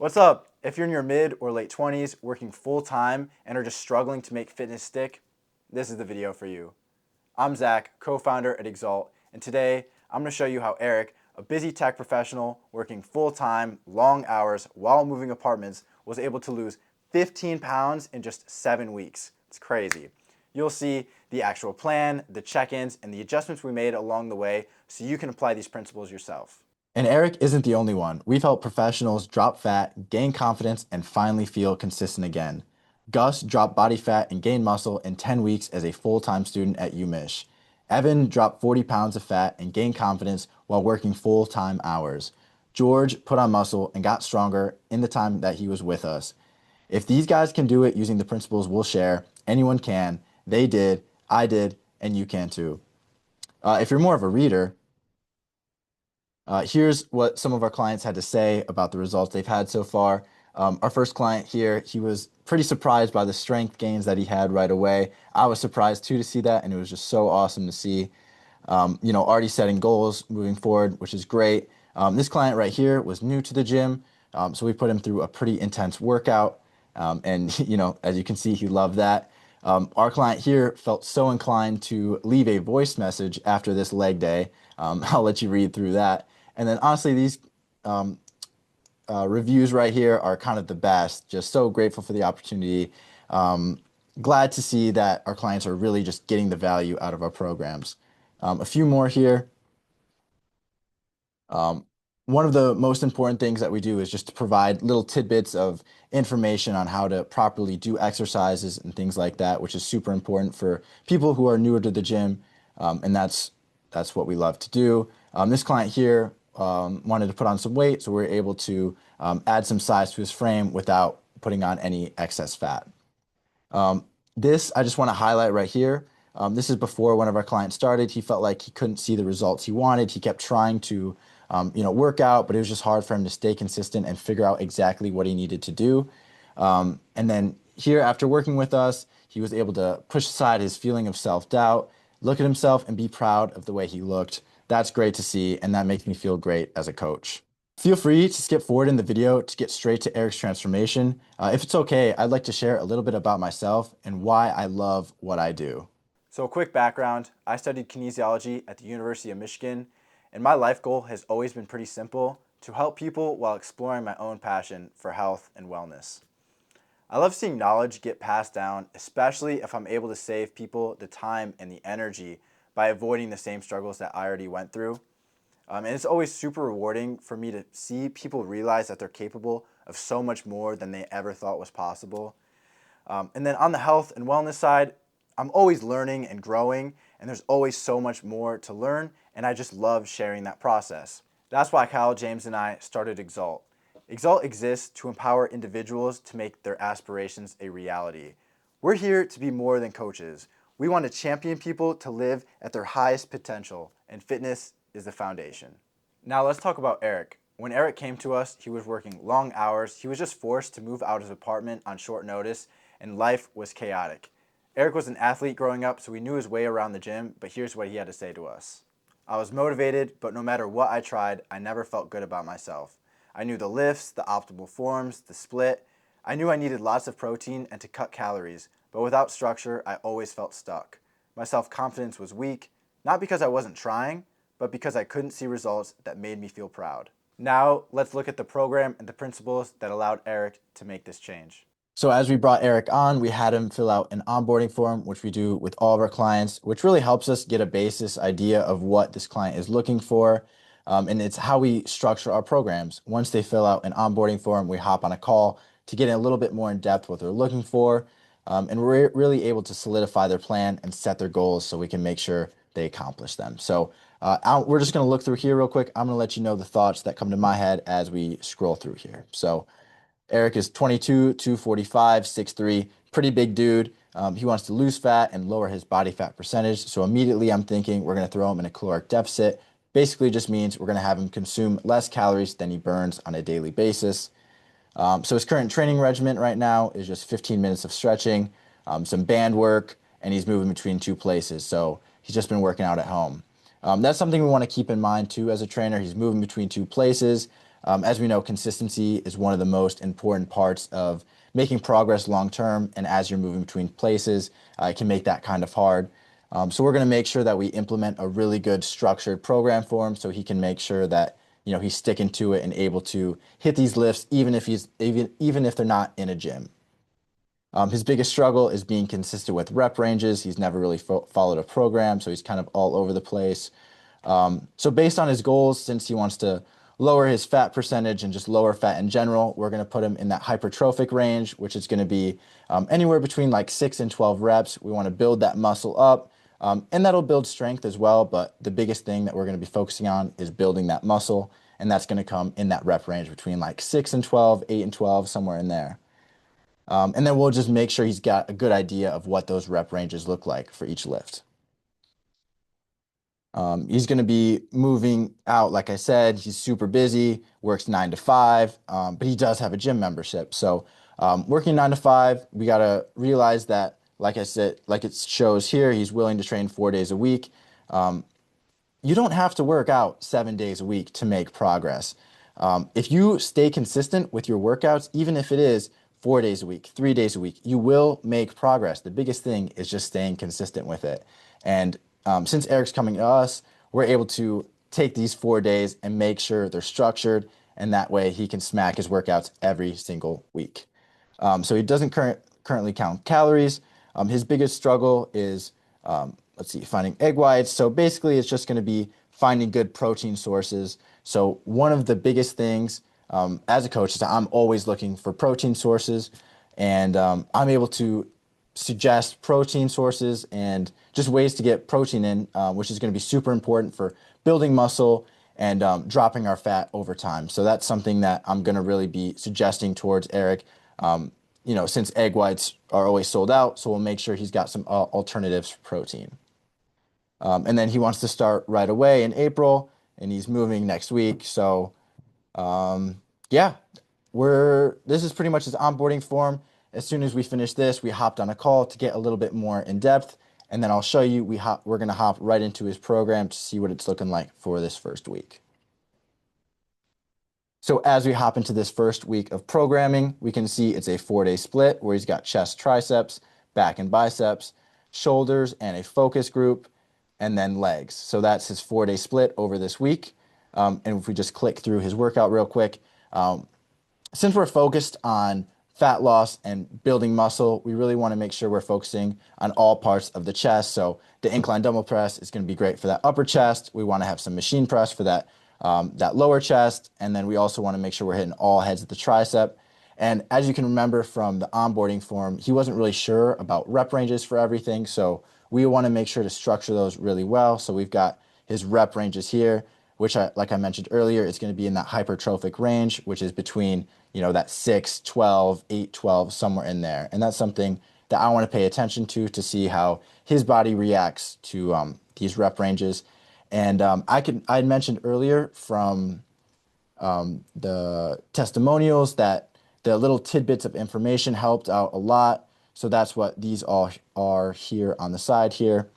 What's up? If you're in your mid or late 20s, working full time, and are just struggling to make fitness stick, this is the video for you. I'm Zach, co-founder at Exalt, and today I'm going to show you how Eric, a busy tech professional working full time, long hours while moving apartments, was able to lose 15 pounds in just 7 weeks. It's crazy. You'll see the actual plan, the check-ins, and the adjustments we made along the way so you can apply these principles yourself. And Eric isn't the only one. We've helped professionals drop fat, gain confidence, and finally feel consistent again. Gus dropped body fat and gained muscle in 10 weeks as a full-time student at UMich. Evan dropped 40 pounds of fat and gained confidence while working full-time hours. George put on muscle and got stronger in the time that he was with us. If these guys can do it using the principles we'll share, anyone can. They did, I did, and you can too. If you're more of a reader, here's what some of our clients had to say about the results they've had so far. Our first client here, he was pretty surprised by the strength gains that he had right away. I was surprised too to see that, and it was just so awesome to see. Already setting goals moving forward, which is great. This client right here was new to the gym, so we put him through a pretty intense workout, and as you can see, he loved that. Our client here felt so inclined to leave a voice message after this leg day. I'll let you read through that. And then honestly, these reviews right here are kind of the best. Just so grateful for the opportunity. Glad to see that our clients are really just getting the value out of our programs. A few more here. One of the most important things that we do is just to provide little tidbits of information on how to properly do exercises and things like that, which is super important for people who are newer to the gym, and that's what we love to do. This client here wanted to put on some weight, so we were able to add some size to his frame without putting on any excess fat. This I just want to highlight right here. This is before one of our clients started. He felt like he couldn't see the results he wanted. He kept trying to work out, but it was just hard for him to stay consistent and figure out exactly what he needed to do. And then here, after working with us, he was able to push aside his feeling of self-doubt, look at himself and be proud of the way he looked. That's great to see, and that makes me feel great as a coach. Feel free to skip forward in the video to get straight to Eric's transformation. If it's okay, I'd like to share a little bit about myself and why I love what I do. So a quick background, I studied kinesiology at the University of Michigan, and my life goal has always been pretty simple: to help people while exploring my own passion for health and wellness. I love seeing knowledge get passed down, especially if I'm able to save people the time and the energy by avoiding the same struggles that I already went through. And it's always super rewarding for me to see people realize that they're capable of so much more than they ever thought was possible. And then on the health and wellness side, I'm always learning and growing, and there's always so much more to learn, and I just love sharing that process. That's why Kyle, James, and I started Exalt. Exalt exists to empower individuals to make their aspirations a reality. We're here to be more than coaches. We want to champion people to live at their highest potential, and fitness is the foundation. Now let's talk about Eric. When Eric came to us, he was working long hours. He was just forced to move out of his apartment on short notice, and life was chaotic. Eric was an athlete growing up, so he knew his way around the gym, but here's what he had to say to us. I was motivated, but no matter what I tried, I never felt good about myself. I knew the lifts, the optimal forms, the split. I knew I needed lots of protein and to cut calories, but without structure, I always felt stuck. My self-confidence was weak, not because I wasn't trying, but because I couldn't see results that made me feel proud. Now, let's look at the program and the principles that allowed Eric to make this change. So as we brought Eric on, we had him fill out an onboarding form, which we do with all of our clients, which really helps us get a basis idea of what this client is looking for. And it's how we structure our programs. Once they fill out an onboarding form, we hop on a call to get in a little bit more in depth what they're looking for. And we're really able to solidify their plan and set their goals so we can make sure they accomplish them. So we're just going to look through here real quick. I'm going to let you know the thoughts that come to my head as we scroll through here. So Eric is 22, 245, 6'3", pretty big dude. He wants to lose fat and lower his body fat percentage. So immediately I'm thinking we're going to throw him in a caloric deficit. Basically just means we're going to have him consume less calories than he burns on a daily basis. So his current training regimen right now is just 15 minutes of stretching, some band work, and he's moving between two places. So he's just been working out at home. That's something we want to keep in mind too as a trainer. He's moving between two places. As we know, consistency is one of the most important parts of making progress long term. And as you're moving between places, it can make that kind of hard. So we're going to make sure that we implement a really good structured program for him so he can make sure that he's sticking to it and able to hit these lifts even if they're not in a gym. His biggest struggle is being consistent with rep ranges. He's never really followed a program, so he's kind of all over the place. So based on his goals, since he wants to lower his fat percentage and just lower fat in general, we're going to put him in that hypertrophic range, which is going to be anywhere between like 6 and 12 reps. We want to build that muscle up, and that'll build strength as well. But the biggest thing that we're going to be focusing on is building that muscle, and that's going to come in that rep range between like 6 and 12, 8 and 12, somewhere in there. And then we'll just make sure he's got a good idea of what those rep ranges look like for each lift. He's going to be moving out, like I said, he's super busy, works 9 to 5, but he does have a gym membership. So working 9 to 5, we got to realize that, like I said, like it shows here, he's willing to train 4 days a week. You don't have to work out 7 days a week to make progress. If you stay consistent with your workouts, even if it is 4 days a week, 3 days a week, you will make progress. The biggest thing is just staying consistent with it. And since Eric's coming to us, we're able to take these 4 days and make sure they're structured, and that way he can smack his workouts every single week. So he doesn't currently count calories. His biggest struggle is, let's see, finding egg whites. So basically, it's just going to be finding good protein sources. So one of the biggest things as a coach is that I'm always looking for protein sources, and I'm able to suggest protein sources and just ways to get protein in, which is going to be super important for building muscle and dropping our fat over time. So that's something that I'm going to really be suggesting towards Eric. Since egg whites are always sold out, so we'll make sure he's got some alternatives for protein. And then he wants to start right away in April, and he's moving next week. So yeah, this is pretty much his onboarding form. As soon as we finish this, we hopped on a call to get a little bit more in depth, and then I'll show you we're going to hop right into his program to see what it's looking like for this first week. So as we hop into this first week of programming, we can see it's a 4-day split where he's got chest, triceps, back and biceps, shoulders, and a focus group, and then legs. So that's his 4-day split over this week. And if we just click through his workout real quick, since we're focused on fat loss and building muscle, we really want to make sure we're focusing on all parts of the chest. So the incline dumbbell press is going to be great for that upper chest. We want to have some machine press for that lower chest. And then we also want to make sure we're hitting all heads of the tricep. And as you can remember from the onboarding form, he wasn't really sure about rep ranges for everything. So we want to make sure to structure those really well. So we've got his rep ranges here, which like I mentioned earlier, it's going to be in that hypertrophic range, which is between, that 6, 12, 8, 12, somewhere in there. And that's something that I want to pay attention to see how his body reacts to these rep ranges. And I had mentioned earlier from the testimonials that the little tidbits of information helped out a lot. So that's what these all are here on the side here.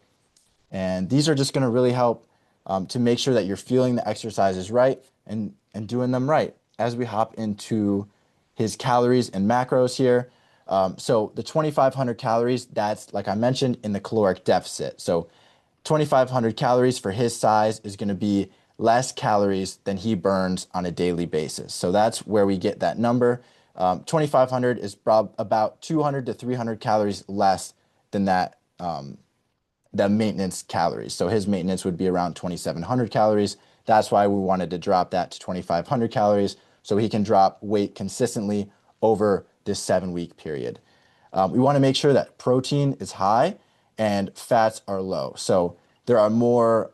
And these are just going to really help to make sure that you're feeling the exercises right and doing them right. As we hop into his calories and macros here. So the 2,500 calories, that's, like I mentioned, in the caloric deficit. So 2,500 calories for his size is going to be less calories than he burns on a daily basis. So that's where we get that number. 2,500 is about 200 to 300 calories less than that the maintenance calories. So his maintenance would be around 2,700 calories. That's why we wanted to drop that to 2,500 calories so he can drop weight consistently over this 7-week period. We want to make sure that protein is high and fats are low. So there are more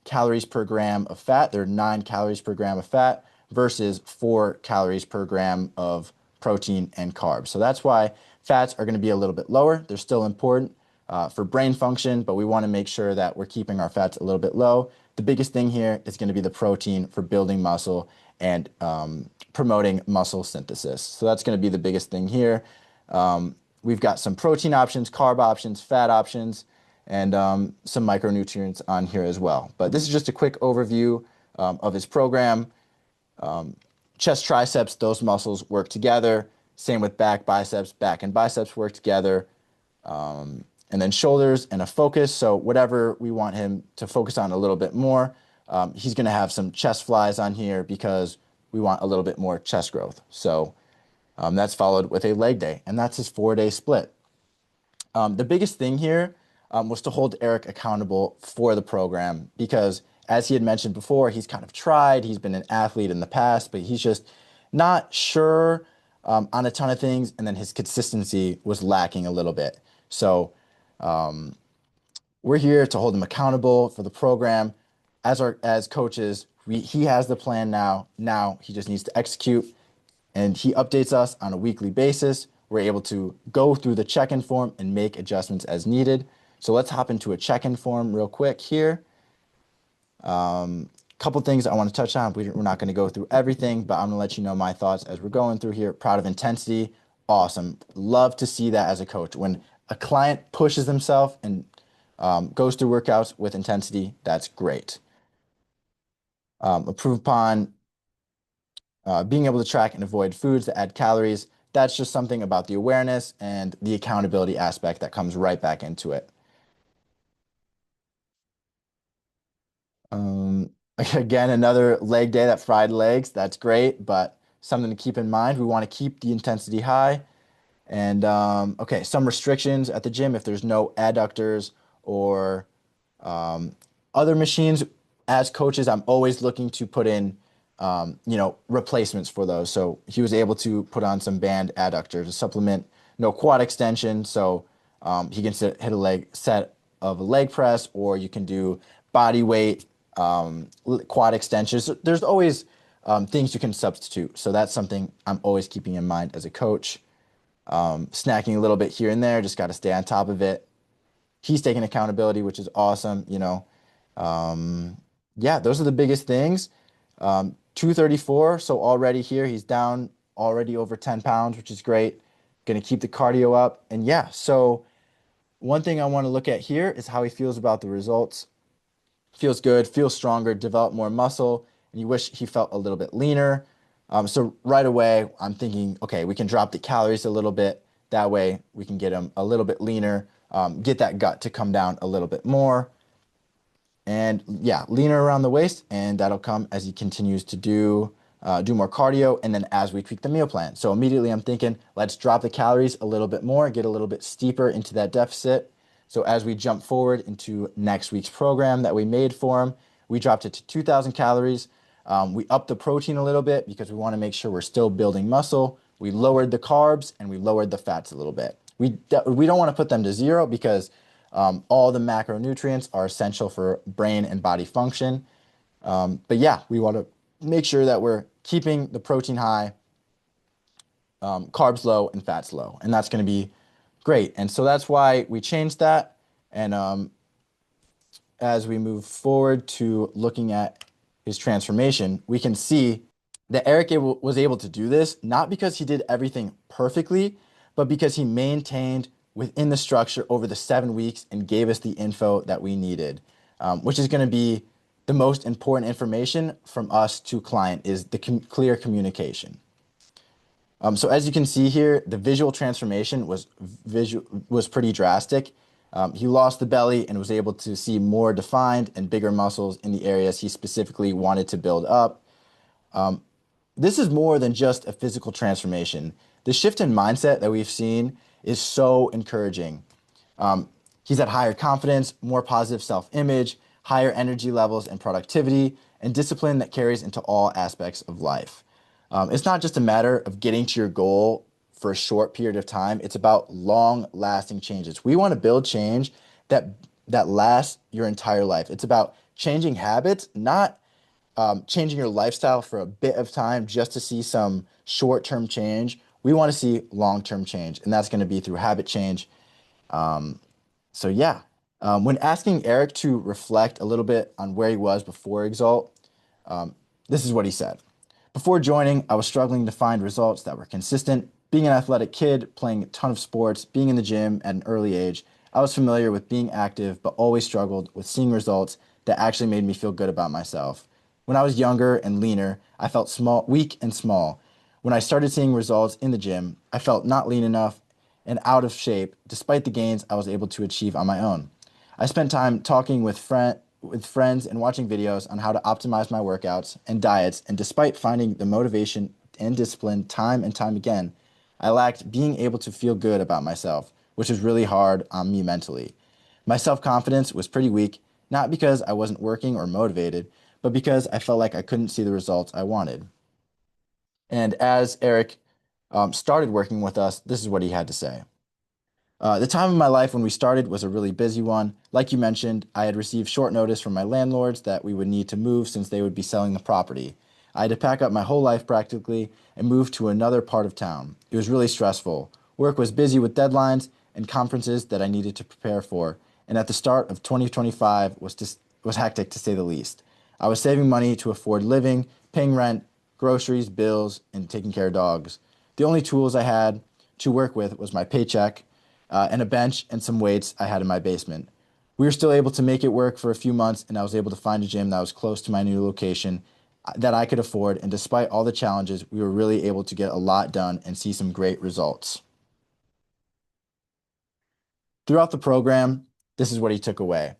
calories per gram of fat. There are 9 calories per gram of fat versus 4 calories per gram of protein and carbs. So that's why fats are going to be a little bit lower. They're still important for brain function, but we want to make sure that we're keeping our fats a little bit low. The biggest thing here is going to be the protein for building muscle and promoting muscle synthesis. So that's going to be the biggest thing here. We've got some protein options, carb options, fat options, and some micronutrients on here as well. But this is just a quick overview of his program. Chest, triceps, those muscles work together. Same with back, biceps, back and biceps work together. And then shoulders and a focus. So whatever we want him to focus on a little bit more, he's going to have some chest flies on here because we want a little bit more chest growth. So that's followed with a leg day, and that's his 4-day split. The biggest thing here was to hold Eric accountable for the program because, as he had mentioned before, he's kind of tried, he's been an athlete in the past, but he's just not sure on a ton of things, and then his consistency was lacking a little bit. So we're here to hold him accountable for the program. As coaches, he has the plan now. Now he just needs to execute, and he updates us on a weekly basis. We're able to go through the check-in form and make adjustments as needed. So let's hop into a check-in form real quick here. Couple things I want to touch on. We're not going to go through everything, but I'm going to let you know my thoughts as we're going through here. Proud of intensity. Awesome. Love to see that as a coach. When a client pushes themselves and goes through workouts with intensity, that's great. Improve upon being able to track and avoid foods that add calories. That's just something about the awareness and the accountability aspect that comes right back into it. Um, again, another leg day, that fried legs. That's great, but something to keep in mind. We want to keep the intensity high. And okay, some restrictions at the gym if there's no adductors or other machines. As coaches, I'm always looking to put in, replacements for those. So he was able to put on some band adductors to supplement no quad extension. So he can hit a leg set of a leg press, or you can do body weight quad extensions. There's always things you can substitute. So that's something I'm always keeping in mind as a coach. Snacking a little bit here and there, just got to stay on top of it. He's taking accountability, which is awesome. Yeah, those are the biggest things. 234, so already here he's down already over 10 pounds, which is great. Going to keep the cardio up. And yeah, so one thing I want to look at here is how he feels about the results. Feels good, feels stronger, develop more muscle, and you wish he felt a little bit leaner. So right away, I'm thinking, okay, we can drop the calories a little bit. That way we can get him a little bit leaner, get that gut to come down a little bit more. And yeah, leaner around the waist, and that'll come as he continues to do more cardio, and then as we tweak the meal plan. So immediately I'm thinking, let's drop the calories a little bit more, get a little bit steeper into that deficit. So as we jump forward into next week's program that we made for him, we dropped it to 2,000 calories. We upped the protein a little bit because we want to make sure we're still building muscle. We lowered the carbs and we lowered the fats a little bit. We don't want to put them to zero because all the macronutrients are essential for brain and body function. But yeah, we want to make sure that we're keeping the protein high, carbs low, and fats low. And that's going to be great. And so that's why we changed that. And as we move forward to looking at his transformation, we can see that was able to do this not because he did everything perfectly, but because he maintained within the structure over the 7 weeks and gave us the info that we needed, which is going to be the most important information from us to client is the clear communication. So as you can see here, the visual transformation was pretty drastic. He lost the belly and was able to see more defined and bigger muscles in the areas he specifically wanted to build up. This is more than just a physical transformation. The shift in mindset that we've seen is so encouraging. He's at higher confidence, more positive self-image, higher energy levels and productivity, and discipline that carries into all aspects of life. It's not just a matter of getting to your goal for a short period of time. It's about long-lasting changes. We want to build change that lasts your entire life. It's about changing habits, not changing your lifestyle for a bit of time just to see some short-term change. We want to see long-term change, and that's going to be through habit change. So yeah, when asking Eric to reflect a little bit on where he was before Exalt, this is what he said. Before joining, I was struggling to find results that were consistent. Being an athletic kid, playing a ton of sports, being in the gym at an early age, I was familiar with being active, but always struggled with seeing results that actually made me feel good about myself. When I was younger and leaner, I felt small, weak and small. When I started seeing results in the gym, I felt not lean enough and out of shape despite the gains I was able to achieve on my own. I spent time talking with friends and watching videos on how to optimize my workouts and diets, and despite finding the motivation and discipline time and time again, I lacked being able to feel good about myself, which was really hard on me mentally. My self-confidence was pretty weak, not because I wasn't working or motivated, but because I felt like I couldn't see the results I wanted. And as Eric started working with us, this is what he had to say. The time of my life when we started was a really busy one. Like you mentioned, I had received short notice from my landlords that we would need to move since they would be selling the property. I had to pack up my whole life practically and move to another part of town. It was really stressful. Work was busy with deadlines and conferences that I needed to prepare for, and at the start of 2025 was hectic to say the least. I was saving money to afford living, paying rent, groceries, bills, and taking care of dogs. The only tools I had to work with was my paycheck and a bench and some weights I had in my basement. We were still able to make it work for a few months, and I was able to find a gym that was close to my new location that I could afford. And despite all the challenges, we were really able to get a lot done and see some great results. Throughout the program, this is what he took away.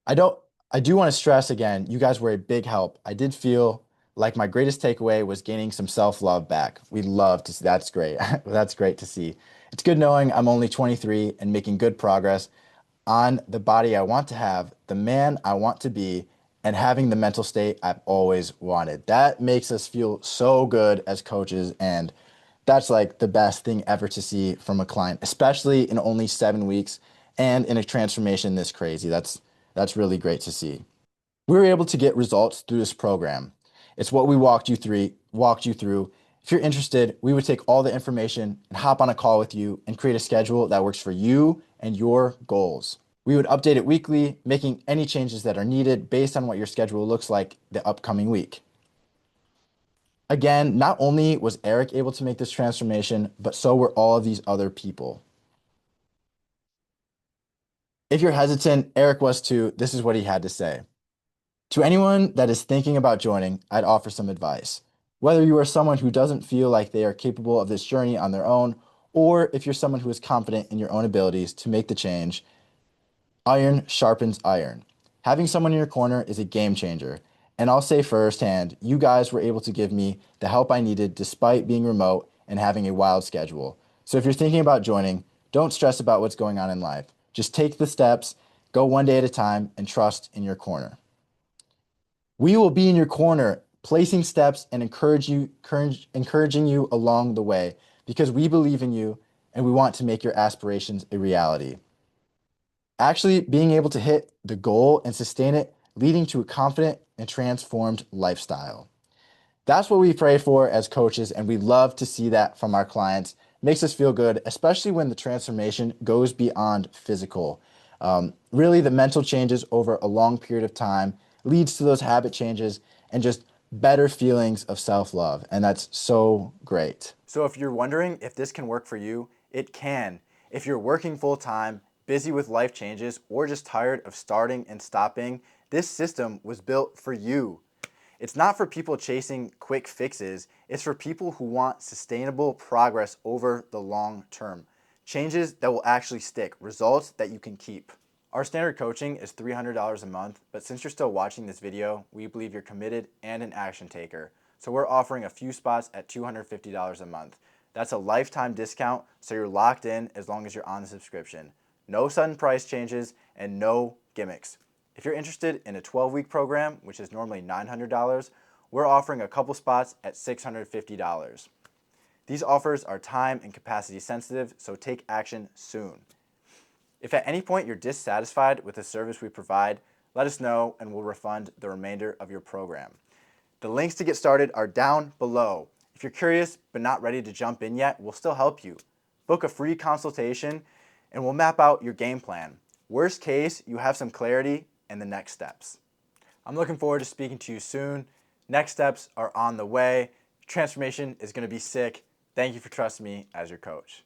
I don't I do want to stress again, you guys were a big help. I did feel like my greatest takeaway was gaining some self-love back. We love to see that's great. That's great to see. It's good knowing I'm only 23 and making good progress on the body I want to have, the man I want to be, and having the mental state I've always wanted. That makes us feel so good as coaches, and that's like the best thing ever to see from a client, especially in only 7 weeks and in a transformation this crazy. That's really great to see. We were able to get results through this program. It's what we walked you through. If you're interested, we would take all the information and hop on a call with you and create a schedule that works for you and your goals. We would update it weekly, making any changes that are needed based on what your schedule looks like the upcoming week. Again, not only was Eric able to make this transformation, but so were all of these other people. If you're hesitant, Eric was too. This is what he had to say. To anyone that is thinking about joining, I'd offer some advice. Whether you are someone who doesn't feel like they are capable of this journey on their own, or if you're someone who is confident in your own abilities to make the change, iron sharpens iron. Having someone in your corner is a game changer. And I'll say firsthand, you guys were able to give me the help I needed despite being remote and having a wild schedule. So if you're thinking about joining, don't stress about what's going on in life. Just take the steps, go one day at a time, and trust in your corner. We will be in your corner, placing steps and encouraging you along the way because we believe in you and we want to make your aspirations a reality. Actually, being able to hit the goal and sustain it, leading to a confident and transformed lifestyle. That's what we pray for as coaches, and we love to see that from our clients. Makes us feel good, especially when the transformation goes beyond physical. Really, the mental changes over a long period of time leads to those habit changes and just better feelings of self-love, and that's so great. So if you're wondering if this can work for you, it can. If you're working full time, busy with life changes, or just tired of starting and stopping, this system was built for you. It's not for people chasing quick fixes, it's for people who want sustainable progress over the long term. Changes that will actually stick, results that you can keep. Our standard coaching is $300 a month, but since you're still watching this video, we believe you're committed and an action taker. So we're offering a few spots at $250 a month. That's a lifetime discount, so you're locked in as long as you're on the subscription. No sudden price changes and no gimmicks. If you're interested in a 12-week program, which is normally $900, we're offering a couple spots at $650. These offers are time and capacity sensitive, so take action soon. If at any point you're dissatisfied with the service we provide, let us know and we'll refund the remainder of your program. The links to get started are down below. If you're curious but not ready to jump in yet, we'll still help you. Book a free consultation and we'll map out your game plan. Worst case, you have some clarity and the next steps. I'm looking forward to speaking to you soon. Next steps are on the way. Transformation is going to be sick. Thank you for trusting me as your coach.